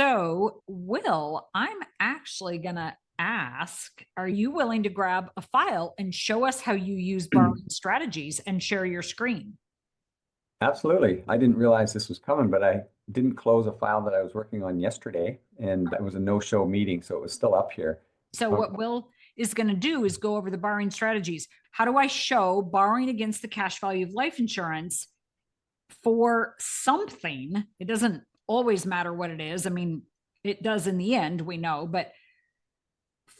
So, Will, I'm actually going to ask, are you willing to grab a file and show us how you use borrowing strategies and share your screen? Absolutely. I didn't realize this was coming, but I didn't close a file that I was working on yesterday, and that was a no-show meeting, so it was still up here. So, Okay. what Will is going to do is go over the borrowing strategies. How do I show borrowing against the cash value of life insurance for something? It doesn't always matter what it is. I mean, it does in the end, we know, but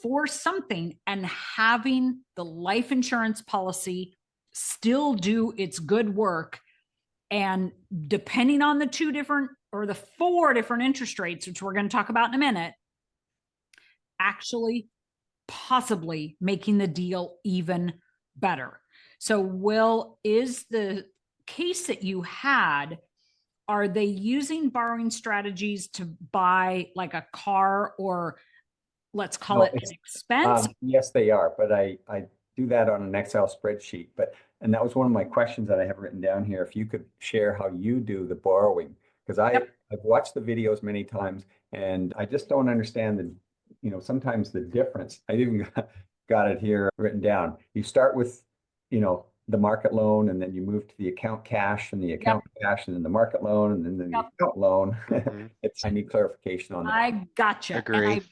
for something and having the life insurance policy still do its good work. And depending on the two different or the four different interest rates, which we're going to talk about in a minute, actually possibly making the deal even better. So, Will, is the case that you had, are they using borrowing strategies to buy like a car or let's call No, it an expense? yes, they are, but I do that on an Excel spreadsheet. And that was one of my questions that I have written down here. If you could share how you do the borrowing, because Yep. I've watched the videos many times, and I just don't understand sometimes the difference. I even got it here written down. You start with, the market loan, and then you move to the account cash, and the Yep. account cash, and then the market loan, and then the Yep. account loan. Hmm. I need clarification on that. I gotcha. And Agree.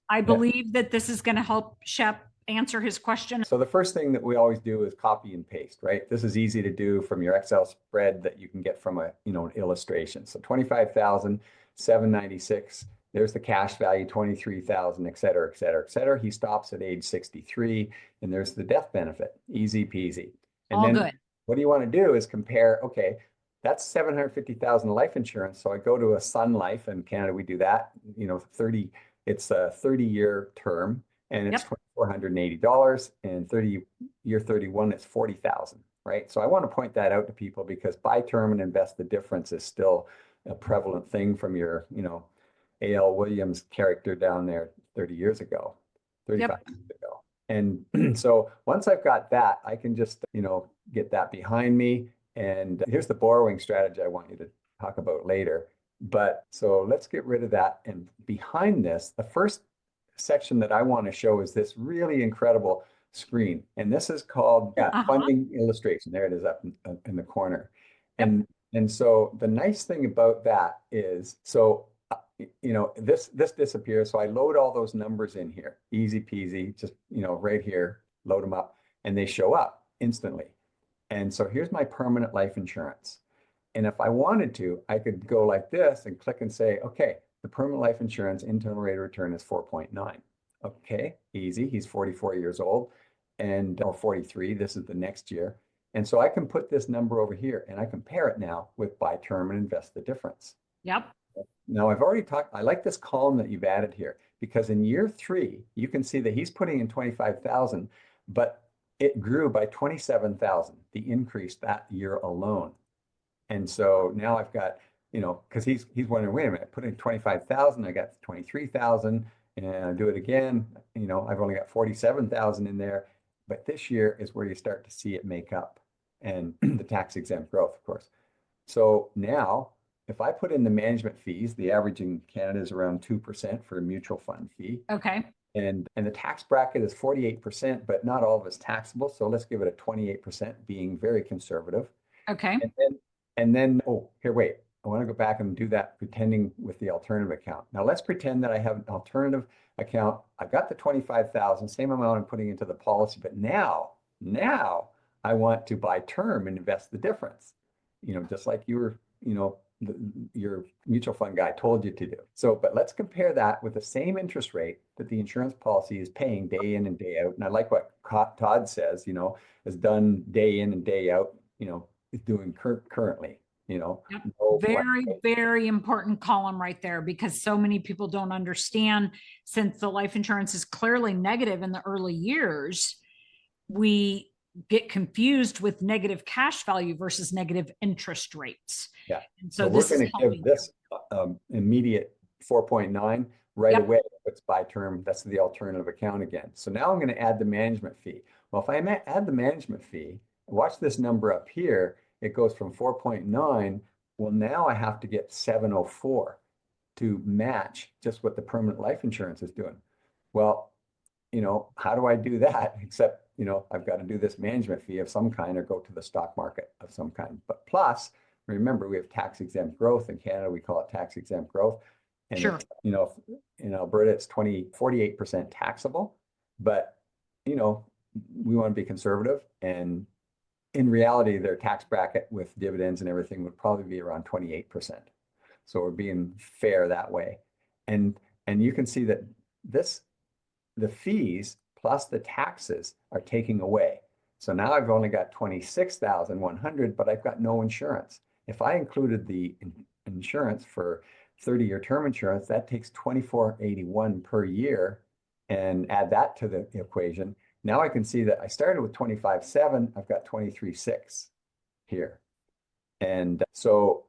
I Yeah. believe that this is going to help Shep answer his question. So the first thing that we always do is copy and paste, right? This is easy to do from your Excel spread that you can get from an illustration. So 25,796. There's the cash value, 23,000, et cetera, et cetera, et cetera. He stops at age 63, and there's the death benefit. Easy peasy. And All then good. what do you want to do is compare, okay, that's 750,000 life insurance. So I go to a Sun Life in Canada, we do that, it's a 30-year term, and it's Yep. $2,480, and year 31, it's 40,000, right? So I want to point that out to people because buy term and invest the difference is still a prevalent thing from your, A.L. Williams character down there 30 years ago, 35 Yep. years ago. And so once I've got that, I can just, get that behind me. And here's the borrowing strategy I want you to talk about later. But so let's get rid of that. And behind this, the first section that I want to show is this really incredible screen. And this is called Uh-huh. funding illustration. There it is up in the corner. Yep. And so the nice thing about that is, so this disappears. So I load all those numbers in here, easy peasy, just right here, load them up, and they show up instantly. And so here's my permanent life insurance. And if I wanted to, I could go like this and click and say, okay, the permanent life insurance internal rate of return is 4.9. Okay, easy. He's 44 years old or 43. This is the next year. And so I can put this number over here and I compare it now with buy term and invest the difference. Yep. Now I've already talked, I like this column that you've added here because in year 3, you can see that he's putting in 25,000, but it grew by 27,000, the increase that year alone. And so now I've got, because he's wondering, wait a minute, I put in 25,000, I got 23,000, and I do it again, I've only got 47,000 in there. But this year is where you start to see it make up, and the tax exempt growth, of course. So now, if I put in the management fees, the average in Canada is around 2% for a mutual fund fee. Okay. And the tax bracket is 48%, but not all of it's taxable. So let's give it a 28%, being very conservative. Okay. Oh, here, wait. I want to go back and do that pretending with the alternative account. Now let's pretend that I have an alternative account. I've got the 25,000, same amount I'm putting into the policy, but now I want to buy term and invest the difference. Just like you were, your mutual fund guy told you to do. So, but let's compare that with the same interest rate that the insurance policy is paying day in and day out. And I like what Todd says, is done day in and day out, is doing currently, Yep. no Very, very important column right there because so many people don't understand since the life insurance is clearly negative in the early years, we get confused with negative cash value versus negative interest rates. Yeah. And So so we're this is going to give helping. this immediate 4.9 right Yep. away. It's by term. That's the alternative account again. So now I'm going to add the management fee. Well, if I add the management fee, watch this number up here. It goes from 4.9. Well, now I have to get 704 to match just what the permanent life insurance is doing. Well, how do I do that? Except, I've got to do this management fee of some kind or go to the stock market of some kind. But plus, remember, we have tax exempt growth in Canada. We call it tax exempt growth. And Sure. it's, in Alberta, it's 48% taxable. But, we want to be conservative. And in reality, their tax bracket with dividends and everything would probably be around 28%. So we're being fair that way. And you can see that the fees plus the taxes are taking away. So now I've only got 26,100, but I've got no insurance. If I included the insurance for 30-year term insurance, that takes 2481 per year, and add that to the equation. Now I can see that I started with 25.7, I've got 23.6 here. And so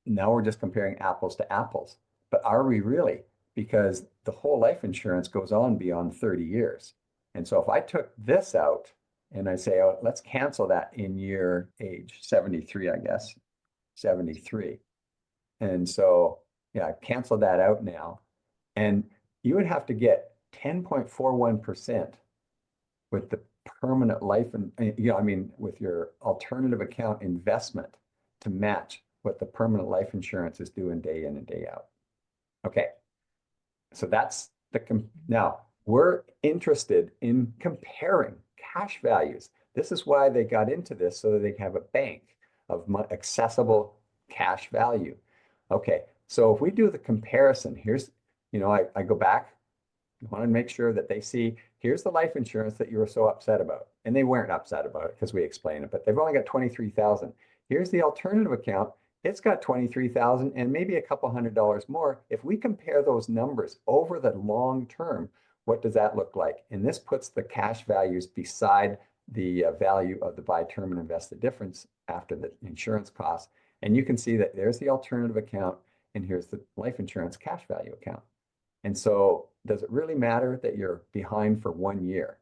now we're just comparing apples to apples. But are we really? Because the whole life insurance goes on beyond 30 years. And so if I took this out and I say, oh, let's cancel that in year age 73, I guess, 73. And so, yeah, cancel that out now. And you would have to get 10.41% with the permanent life and, with your alternative account investment to match what the permanent life insurance is doing day in and day out. Okay. So that's now we're interested in comparing cash values. This is why they got into this, so that they can have a bank of accessible cash value. Okay, so if we do the comparison, here's, I go back, I want to make sure that they see, here's the life insurance that you were so upset about. And they weren't upset about it because we explained it, but they've only got 23,000. Here's the alternative account. It's got 23,000 and maybe a couple $100 more. If we compare those numbers over the long term, what does that look like? And this puts the cash values beside the value of the buy term and invest the difference after the insurance costs. And you can see that there's the alternative account and here's the life insurance cash value account. And so does it really matter that you're behind for 1 year,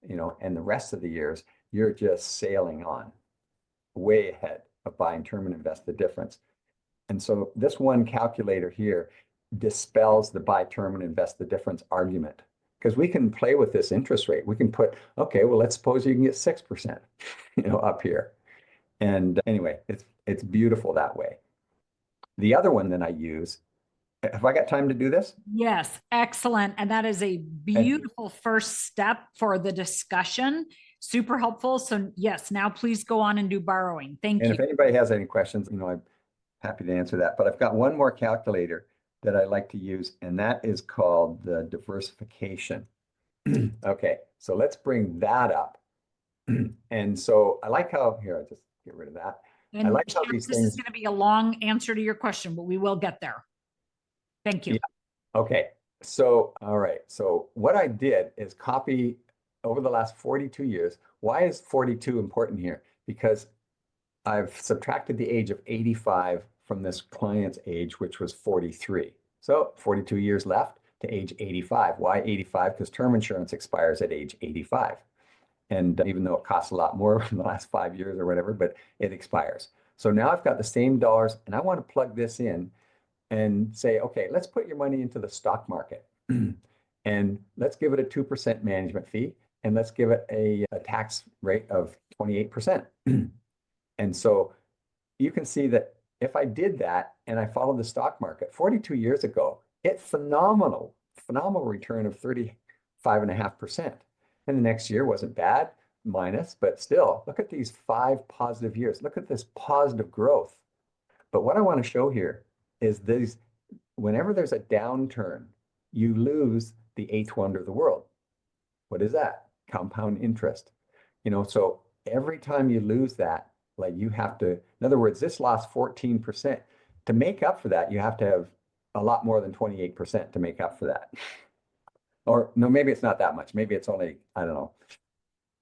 and the rest of the years, you're just sailing on way ahead of buying term and invest the difference. And so this one calculator here dispels the buy term and invest the difference argument, because we can play with this interest rate. We can put, okay, well, let's suppose you can get 6%, up here. And anyway, it's beautiful that way. The other one that I use, have I got time to do this? Yes, excellent. And that is a beautiful first step for the discussion. Super helpful. So yes, now please go on and do borrowing. Thank And you. if anybody has any questions, I'm happy to answer that. But I've got one more calculator that I like to use, and that is called the diversification. Okay, so let's bring that up. And so I like how, here, I'll just get rid of that. And I like how this these is things. going to be a long answer to your question, but we will get there. Thank you. Yeah. Okay, so, all right. So what I did is copy over the last 42 years. Why is 42 important here? Because I've subtracted the age of 85 from this client's age, which was 43. So 42 years left to age 85. Why 85? Because term insurance expires at age 85. And even though it costs a lot more in the last 5 years or whatever, but it expires. So now I've got the same dollars and I want to plug this in and say, okay, let's put your money into the stock market and let's give it a 2% management fee and let's give it a tax rate of 28%. And so you can see that if I did that and I followed the stock market 42 years ago, it's phenomenal return of 35.5%. And the next year wasn't bad, minus, but still, look at these 5 positive years. Look at this positive growth. But what I want to show here is these, whenever there's a downturn, you lose the 8th wonder of the world. What is that? Compound interest. So every time you lose that, like you have to, in other words, this lost 14%. To make up for that, you have to have a lot more than 28% to make up for that. Or no, maybe it's not that much. Maybe it's only, I don't know,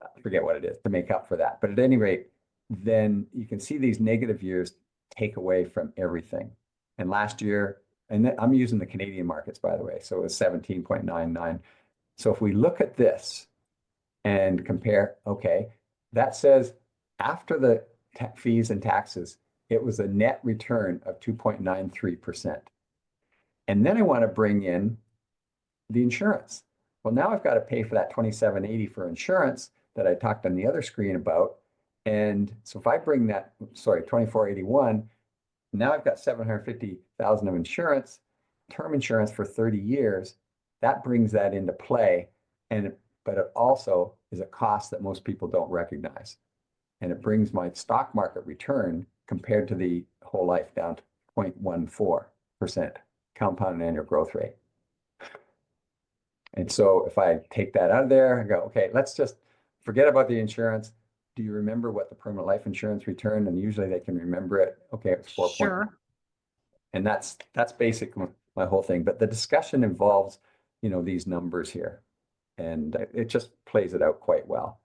I forget what it is to make up for that. But at any rate, then you can see these negative years take away from everything. And last year, and I'm using the Canadian markets, by the way, so it was 17.99. So if we look at this and compare, okay, that says after the fees and taxes, it was a net return of 2.93%. And then I want to bring in the insurance. Well, now I've got to pay for that 2780 for insurance that I talked on the other screen about. And so if I bring that, sorry, 2481, now I've got 750,000 of insurance, term insurance for 30 years. That brings that into play. But it also is a cost that most people don't recognize. And it brings my stock market return compared to the whole life down to 0.14% compound annual growth rate. And so if I take that out of there, I go, okay, let's just forget about the insurance. Do you remember what the permanent life insurance return? And usually they can remember it. Okay, it's 4. Sure. And that's basically my whole thing. But the discussion involves, these numbers here. And it just plays it out quite well.